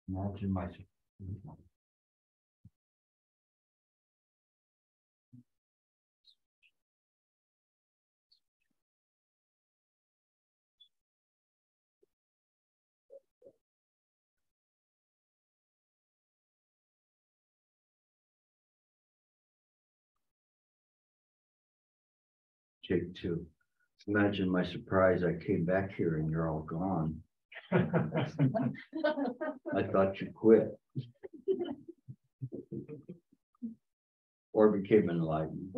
Imagine myself. Take two. Imagine my surprise. I came back here and you're all gone. I thought you quit or became enlightened.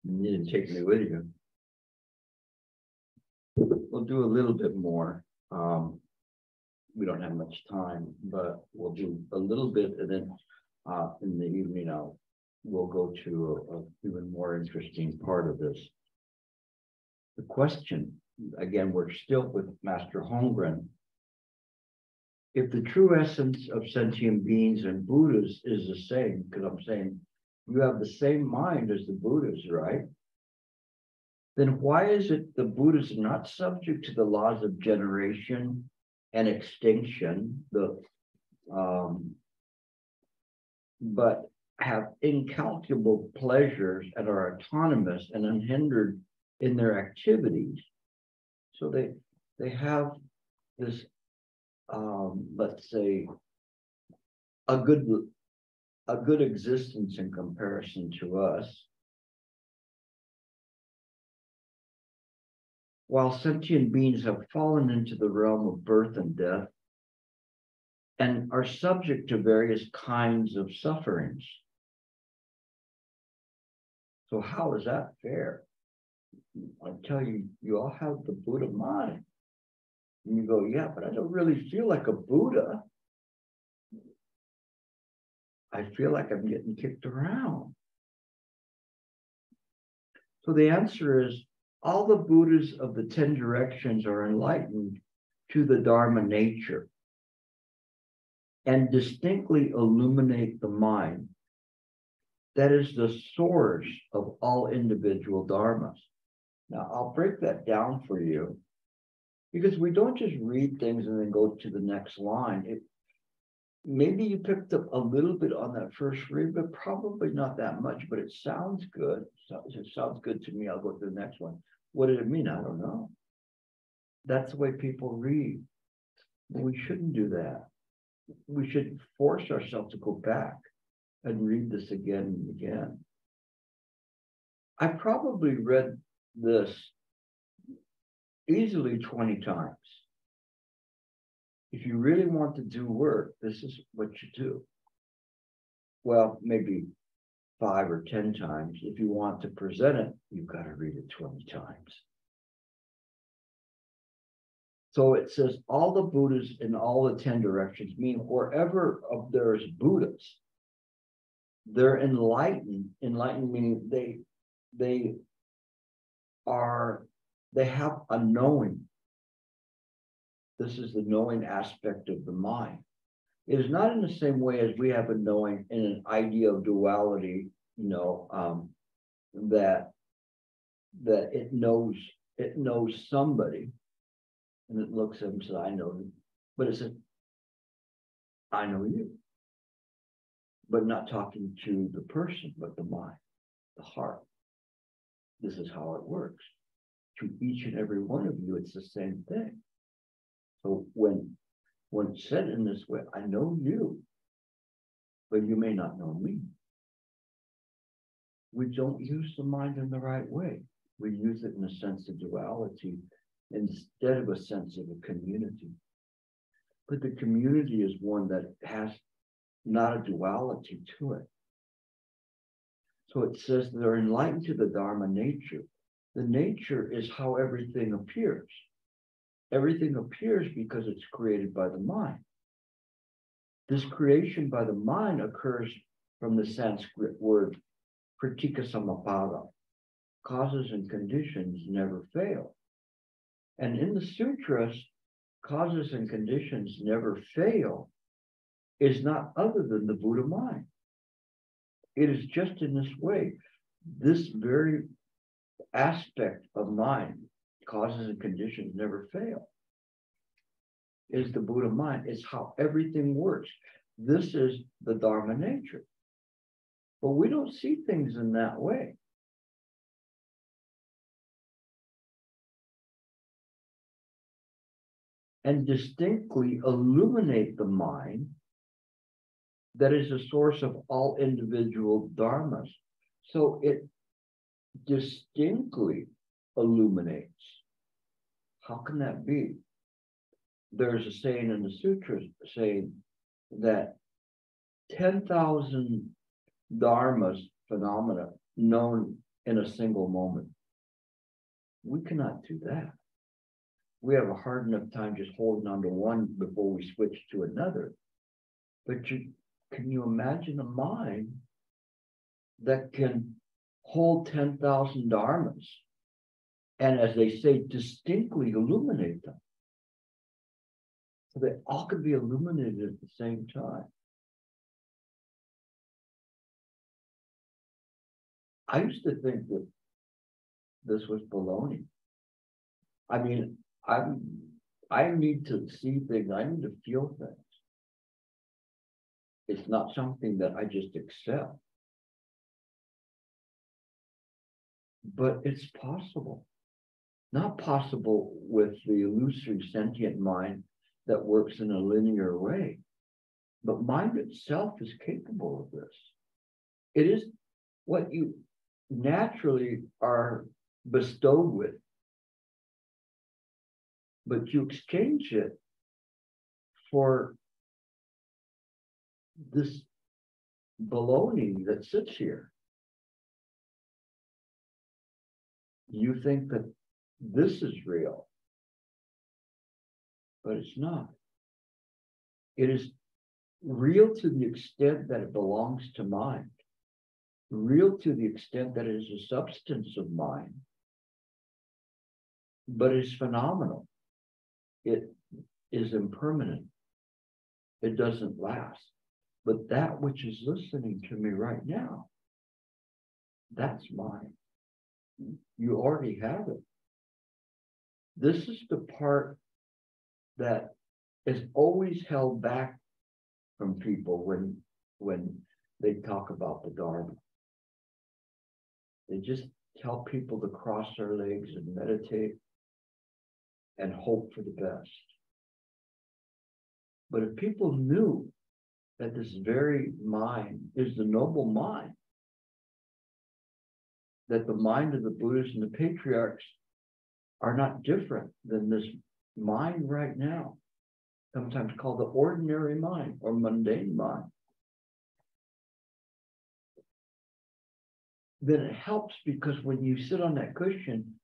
You didn't take me with you. We'll do a little bit more. We don't have much time, but we'll do a little bit, and then in the evening we'll go to a even more interesting part of this. The question, again, we're still with Master Holmgren. If the true essence of sentient beings and Buddhas is the same, because I'm saying you have the same mind as the Buddhas, right? Then why is it the Buddhas are not subject to the laws of generation and extinction, but have incalculable pleasures and are autonomous and unhindered in their activities? So they have this, let's say, a good existence in comparison to us, while sentient beings have fallen into the realm of birth and death and are subject to various kinds of sufferings. So how is that fair? I tell you, you all have the Buddha mind. And you go, yeah, but I don't really feel like a Buddha. I feel like I'm getting kicked around. So the answer is, all the Buddhas of the 10 directions are enlightened to the Dharma nature and distinctly illuminate the mind. That is the source of all individual dharmas. Now, I'll break that down for you, because we don't just read things and then go to the next line. Maybe you picked up a little bit on that first read, but probably not that much, but it sounds good. So it sounds good to me. I'll go to the next one. What did it mean? I don't know. That's the way people read. We shouldn't do that. We should force ourselves to go back and read this again and again. I probably read this easily 20 times. If you really want to do work, this is what you do. Well, maybe 5 or 10 times. If you want to present it, you've got to read it 20 times. So it says all the Buddhas in all the 10 directions, mean wherever there's Buddhas, they're enlightened. Enlightened meaning they have a knowing. This is the knowing aspect of the mind. It is not in the same way as we have a knowing in an idea of duality, that it knows somebody, and it looks at him and says, I know you. But it says, I know you. But not talking to the person, but the mind, the heart. This is how it works. To each and every one of you, it's the same thing. So when said in this way, I know you, but you may not know me. We don't use the mind in the right way. We use it in a sense of duality instead of a sense of a community. But the community is one that has not a duality to it. So it says they're enlightened to the Dharma nature. The nature is how everything appears. Everything appears because it's created by the mind. This creation by the mind occurs from the Sanskrit word pratika samapada. Causes and conditions never fail. And in the sutras, causes and conditions never fail is not other than the Buddha mind. It is just in this way, this very aspect of mind, causes and conditions never fail. is the Buddha mind. It's how everything works. This is the Dharma nature. But we don't see things in that way. And distinctly illuminate the mind that is the source of all individual dharmas. So it distinctly illuminates. How can that be? There's a saying in the sutras saying that 10,000 dharmas, phenomena, known in a single moment. We cannot do that. We have a hard enough time just holding on to one before we switch to another. But can you imagine a mind that can hold 10,000 dharmas and, as they say, distinctly illuminate them? So they all could be illuminated at the same time. I used to think that this was baloney. I mean, I need to see things. I need to feel things. It's not something that I just accept. But it's possible. Not possible with the illusory sentient mind that works in a linear way. But mind itself is capable of this. It is what you naturally are bestowed with. But you exchange it for this baloney that sits here. You think that this is real, but it's not. It is real to the extent that it belongs to mind, real to the extent that it is a substance of mind, but it's phenomenal. It is impermanent. It doesn't last. But that which is listening to me right now, that's mine. You already have it. This is the part that is always held back from people when they talk about the Dharma. They just tell people to cross their legs and meditate and hope for the best. But if people knew that this very mind is the noble mind, that the mind of the Buddhists and the patriarchs are not different than this mind right now, sometimes called the ordinary mind or mundane mind, then it helps, because when you sit on that cushion,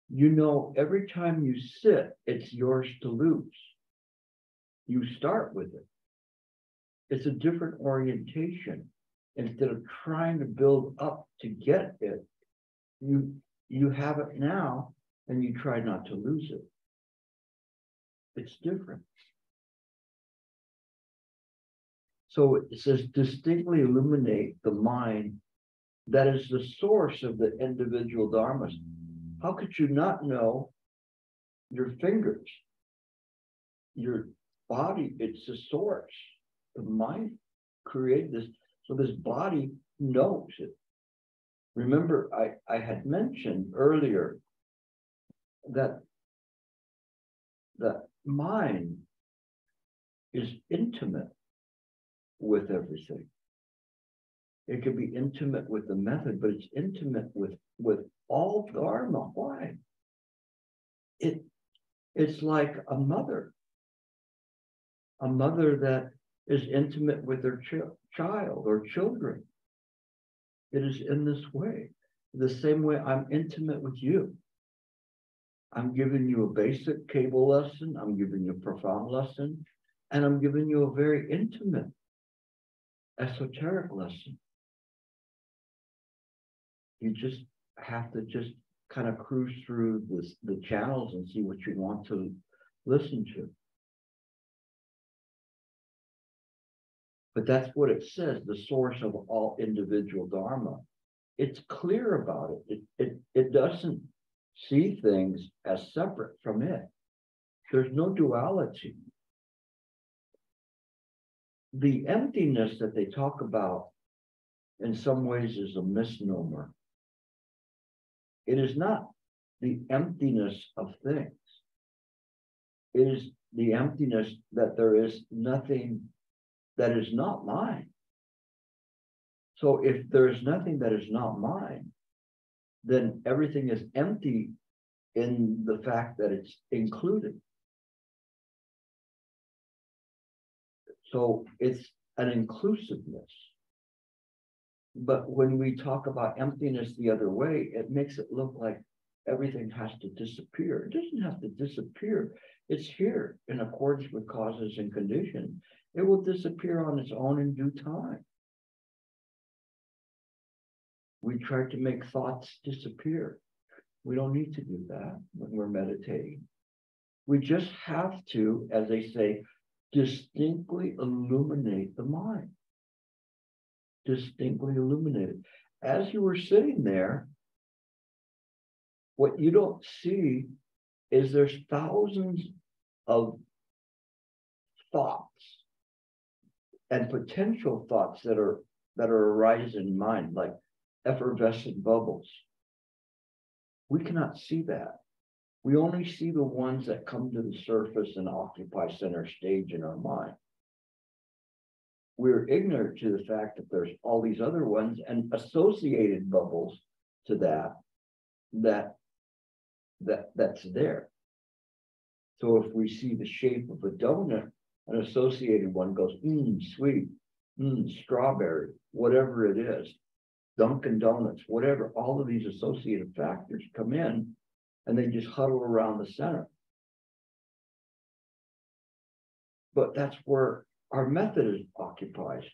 you know every time you sit, it's yours to lose. You start with it. It's a different orientation. Instead of trying to build up to get it, you have it now and you try not to lose it. It's different. So it says distinctly illuminate the mind that is the source of the individual dharmas. How could you not know your fingers, your body? It's the source. The mind created this. So this body knows it. Remember, I had mentioned earlier that the mind is intimate with everything. It can be intimate with the method, but it's intimate with all Dharma. Why? It's like a mother that is intimate with their child or children. It is in this way, the same way I'm intimate with you. I'm giving you a basic cable lesson, I'm giving you a profound lesson, and I'm giving you a very intimate, esoteric lesson. You just have to just kind of cruise through the channels and see what you want to listen to. But that's what it says, the source of all individual Dharma. It's clear about it. It doesn't see things as separate from it. There's no duality. the emptiness that they talk about in some ways is a misnomer. It is not the emptiness of things. It is the emptiness that there is nothing that is not mine. So if there is nothing that is not mine, then everything is empty in the fact that it's included. So it's an inclusiveness. But when we talk about emptiness the other way, it makes it look like everything has to disappear. It doesn't have to disappear. It's here in accordance with causes and conditions. It will disappear on its own in due time. We try to make thoughts disappear. We don't need to do that when we're meditating. We just have to, as they say, distinctly illuminate the mind. Distinctly illuminate it. As you were sitting there, what you don't see is there's thousands of thoughts and potential thoughts that are arising in mind, like effervescent bubbles. We cannot see that. We only see the ones that come to the surface and occupy center stage in our mind. We're ignorant to the fact that there's all these other ones and associated bubbles to that's there. So if we see the shape of a donut, an associated one goes, sweet, strawberry, whatever it is, Dunkin' Donuts, whatever, all of these associated factors come in and they just huddle around the center. But that's where our method occupies.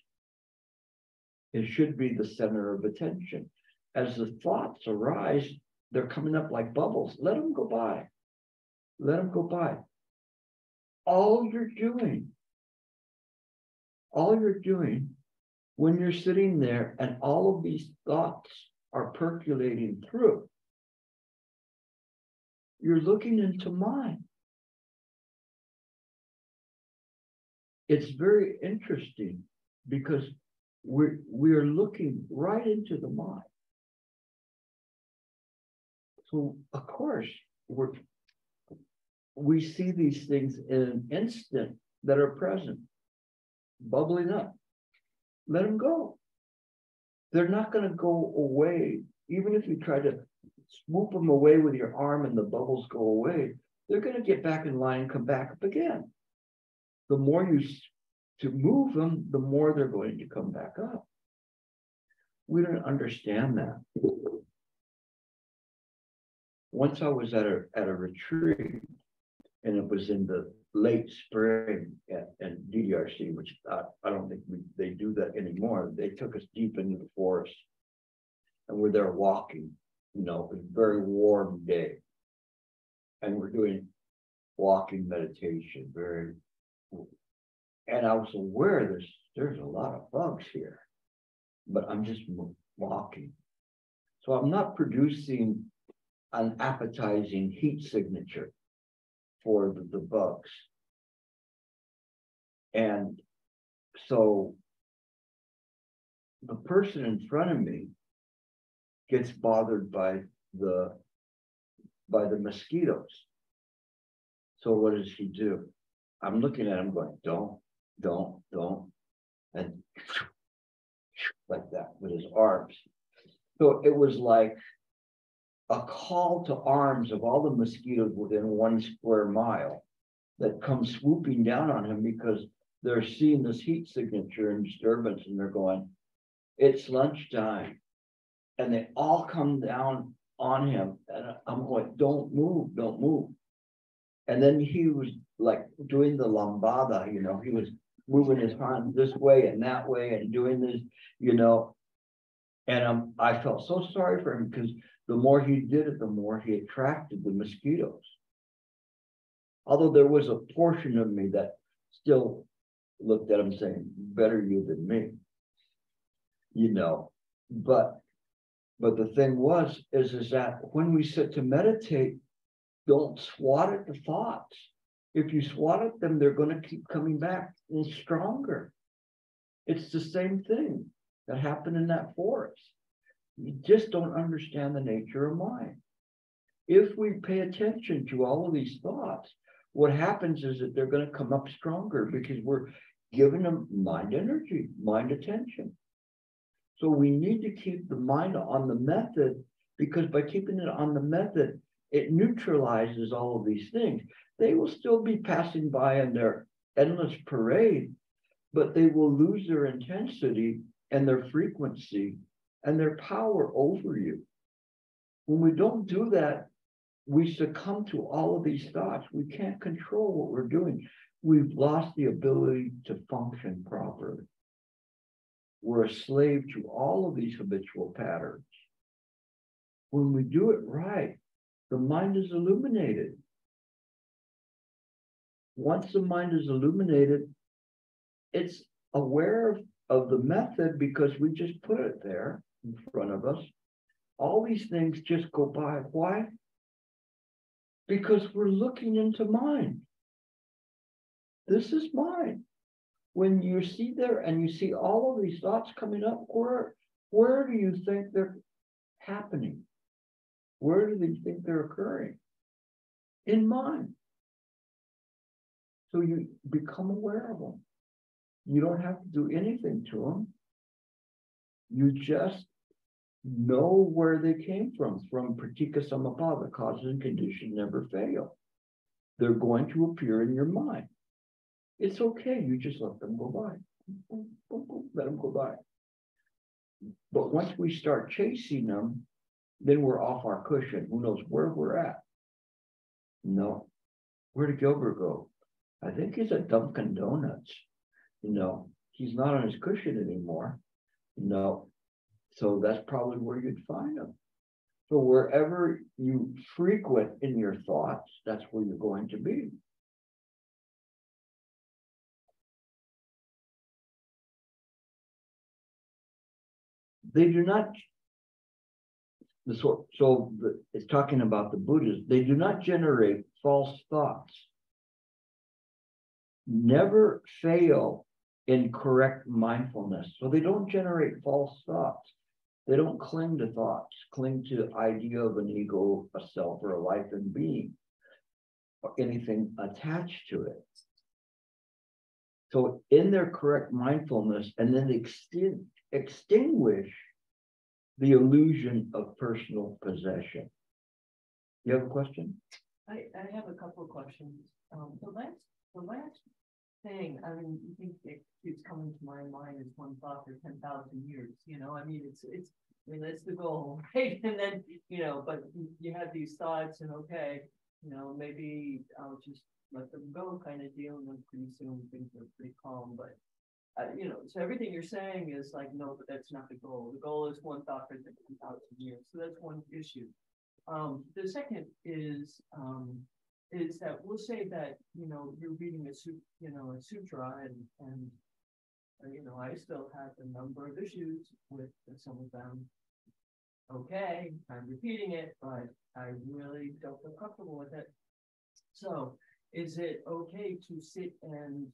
It should be the center of attention. As the thoughts arise, they're coming up like bubbles. Let them go by. Let them go by. All you're doing when you're sitting there and all of these thoughts are percolating through, you're looking into mind. It's very interesting because we're looking right into the mind. So of course, we see these things in an instant that are present, bubbling up. Let them go. They're not going to go away. Even if you try to swoop them away with your arm and the bubbles go away, they're going to get back in line and come back up again. The more you to move them, the more they're going to come back up. We don't understand that. Once I was at a retreat, and it was in the late spring at DDRC, which I don't think they do that anymore. They took us deep into the forest, and we're there walking. It was a very warm day, and we're doing walking meditation. And I was aware there's a lot of bugs here, but I'm just walking, so I'm not producing an appetizing heat signature for the bugs. And so the person in front of me gets bothered by the mosquitoes. So what does he do? I'm looking at him going, don't, and like that with his arms. So it was like a call to arms of all the mosquitoes within 1 square mile that come swooping down on him because they're seeing this heat signature and disturbance, and they're going, it's lunchtime. And they all come down on him. And I'm going, don't move, don't move. And then he was like doing the lambada, he was moving his hand this way and that way and doing this, and I felt so sorry for him because the more he did it, the more he attracted the mosquitoes. Although there was a portion of me that still looked at him saying, better you than me, but the thing is that when we sit to meditate, don't swat at the thoughts. If you swat at them, they're going to keep coming back and stronger. It's the same thing that happened in that forest. You just don't understand the nature of mind. If we pay attention to all of these thoughts, what happens is that they're going to come up stronger because we're giving them mind energy, mind attention. So we need to keep the mind on the method, because by keeping it on the method, it neutralizes all of these things. They will still be passing by in their endless parade, but they will lose their intensity and their frequency and their power over you. When we don't do that, we succumb to all of these thoughts. We can't control what we're doing. We've lost the ability to function properly. We're a slave to all of these habitual patterns. When we do it right, the mind is illuminated. Once the mind is illuminated, it's aware of the method because we just put it there in front of us. All these things just go by. Why? Because we're looking into mind. This is mind. When you see there and you see all of these thoughts coming up, where do you think they're happening? Where do you think they're occurring? In mind. So you become aware of them. You don't have to do anything to them. You just know where they came from pratika samabhava. Causes and conditions never fail. They're going to appear in your mind. It's okay. You just let them go by. Let them go by. But once we start chasing them, then we're off our cushion. Who knows where we're at? No. Where did Gilbert go? I think he's at Dunkin' Donuts. He's not on his cushion anymore. So that's probably where you'd find him. So wherever you frequent in your thoughts, that's where you're going to be. They do not, it's talking about the Buddhas, they do not generate false thoughts. Never fail in correct mindfulness. So they don't generate false thoughts. They don't cling to thoughts, cling to the idea of an ego, a self, or a life and being, or anything attached to it. So in their correct mindfulness, and then extinguish the illusion of personal possession. You have a question? I have a couple of questions. The last thing, I mean, you think it keeps coming to my mind is one thought for 10,000 years. That's the goal, right? And then, but you have these thoughts, and okay, maybe I'll just let them go, kind of deal, and then pretty soon things are pretty calm. But so everything you're saying is like, no, but that's not the goal. The goal is one thought for 10,000 years. So that's one issue. The second is that we'll say that, you're reading a sutra and I still have a number of issues with some of them. Okay, I'm repeating it, but I really don't feel comfortable with it. So is it okay to sit and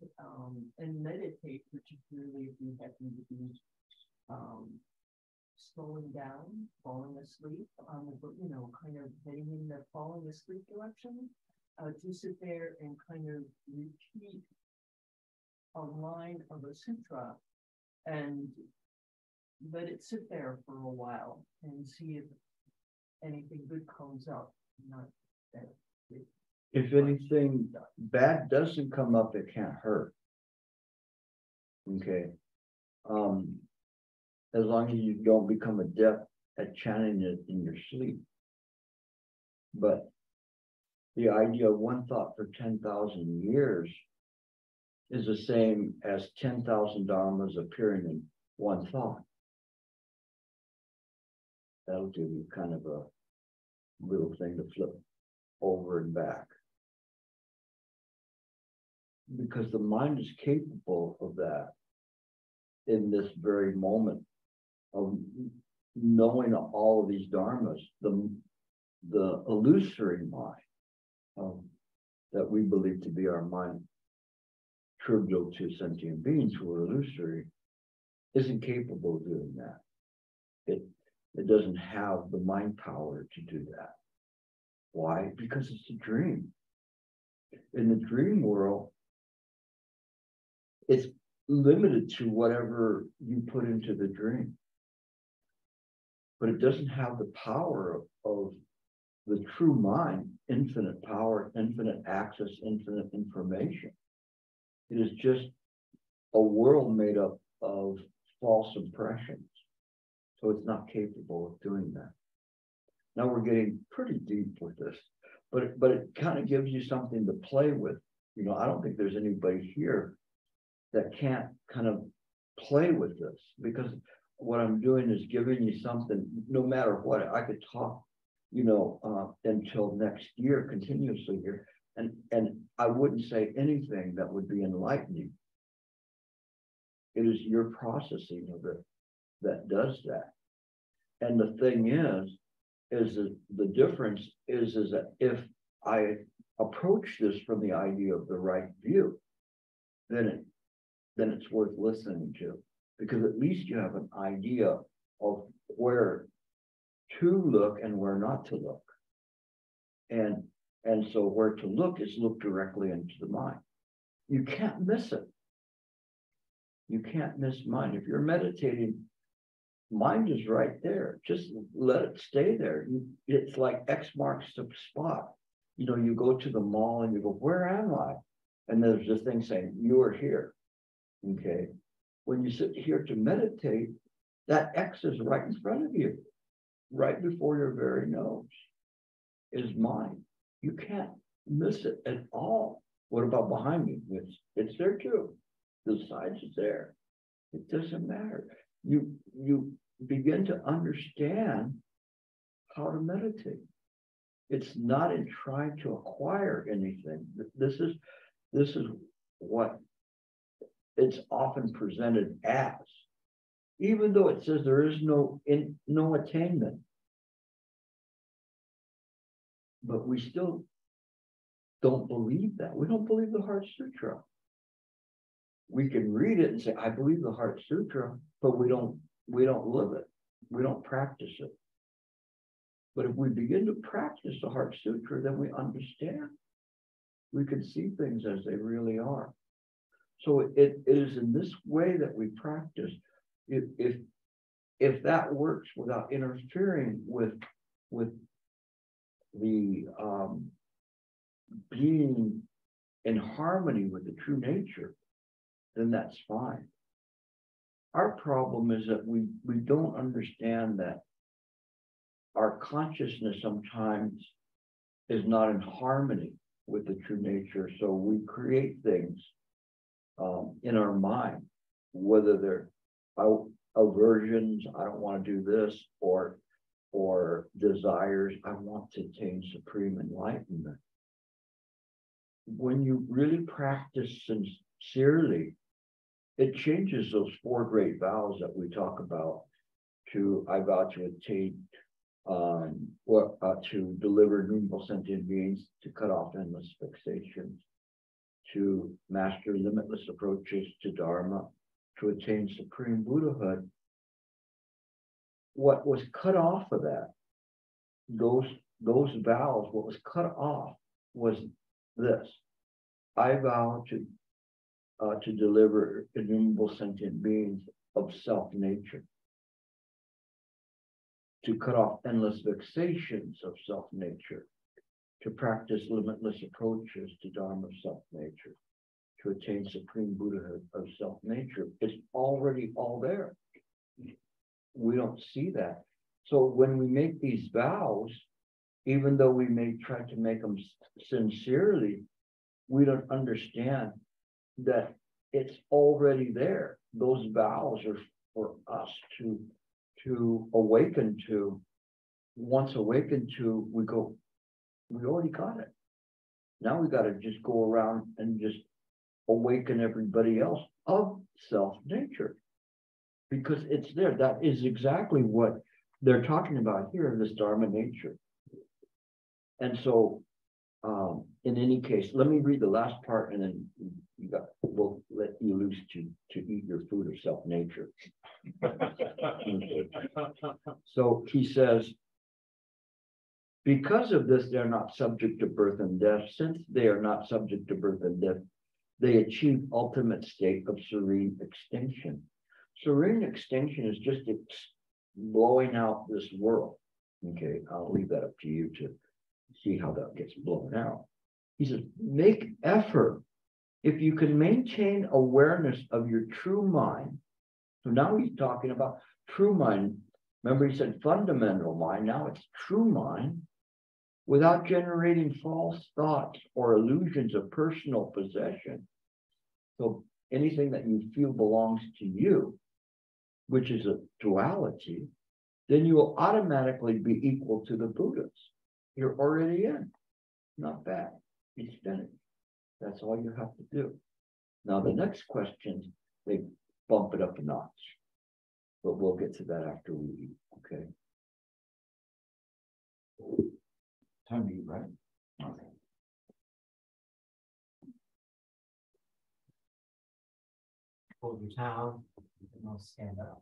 meditate, particularly if you happen to be slowing down, falling asleep, kind of heading in the falling asleep direction, to sit there and kind of repeat a line of a sutra and let it sit there for a while and see if anything good comes up. Not that if anything bad doesn't come up, it can't hurt. Okay. As long as you don't become adept at chanting it in your sleep. But the idea of one thought for 10,000 years is the same as 10,000 dharmas appearing in one thought. That'll give you kind of a little thing to flip over and back. Because the mind is capable of that in this very moment of knowing all of these dharmas, the illusory mind that we believe to be our mind, trivial to sentient beings who are illusory, isn't capable of doing that. It doesn't have the mind power to do that. Why? Because it's a dream. In the dream world, it's limited to whatever you put into the dream. But it doesn't have the power of the true mind, infinite power, infinite access, infinite information. It is just a world made up of false impressions. So it's not capable of doing that. Now we're getting pretty deep with this, but it kind of gives you something to play with. You know, I don't think there's anybody here that can't kind of play with this, because what I'm doing is giving you something, no matter what. I could talk, you know, until next year, continuously here, and I wouldn't say anything that would be enlightening. It is your processing of it that does that. And the thing is that the difference is that if I approach this from the idea of the right view, then it's worth listening to, because at least you have an idea of where to look and where not to look. And so where to look is look directly into the mind. You can't miss it. You can't miss mind. If you're meditating, mind is right there. Just let it stay there. It's like X marks the spot. You know, you go to the mall and you go, where am I? And there's this thing saying, you are here. Okay. When you sit here to meditate, that X is right in front of you, right before your very nose is mind. You can't miss it at all. What about behind you? It's there too. The sides is there. It doesn't matter. You begin to understand how to meditate. It's not in trying to acquire anything. This is what it's often presented as, even though it says there is no attainment. But we still don't believe that. We don't believe the Heart Sutra. We can read it and say, I believe the Heart Sutra, but we don't live it. We don't practice it. But if we begin to practice the Heart Sutra, then we understand. We can see things as they really are. So it is in this way that we practice. If that works without interfering with the being in harmony with the true nature, then that's fine. Our problem is that we don't understand that our consciousness sometimes is not in harmony with the true nature. So we create things in our mind, whether they're aversions, I don't want to do this, or desires, I want to attain supreme enlightenment. When you really practice sincerely, it changes those four great vows that we talk about. I vow to attain, to deliver innumerable sentient beings, to cut off endless fixations, to master limitless approaches to Dharma, to attain supreme Buddhahood. What was cut off of that, those vows, what was cut off was this: I vow to deliver innumerable sentient beings of self-nature, to cut off endless vexations of self-nature, to practice limitless approaches to Dharma of self-nature, to attain supreme Buddhahood of self-nature. It's already all there. We don't see that. So when we make these vows, even though we may try to make them sincerely, we don't understand that it's already there. Those vows are for us to awaken to. Once awakened to, we go, we already got it. Now we got to just go around and just awaken everybody else of self-nature, because it's there. That is exactly what they're talking about here in this Dharma nature. And so in any case, let me read the last part, and then we'll let you loose to eat your food of self-nature. So he says, because of this, they're not subject to birth and death. Since they are not subject to birth and death, they achieve ultimate state of serene extinction. Serene extinction is just blowing out this world. Okay, I'll leave that up to you to see how that gets blown out. He says, make effort. If you can maintain awareness of your true mind. So now he's talking about true mind. Remember, he said fundamental mind. Now it's true mind, without generating false thoughts or illusions of personal possession. So anything that you feel belongs to you, which is a duality, then you will automatically be equal to the Buddhas. You're already in. Not bad. It's finished. That's all you have to do. Now, the next question, they bump it up a notch. But we'll get to that after we eat, okay? Time to eat, right? Okay. Hold your towel, and I'll stand up.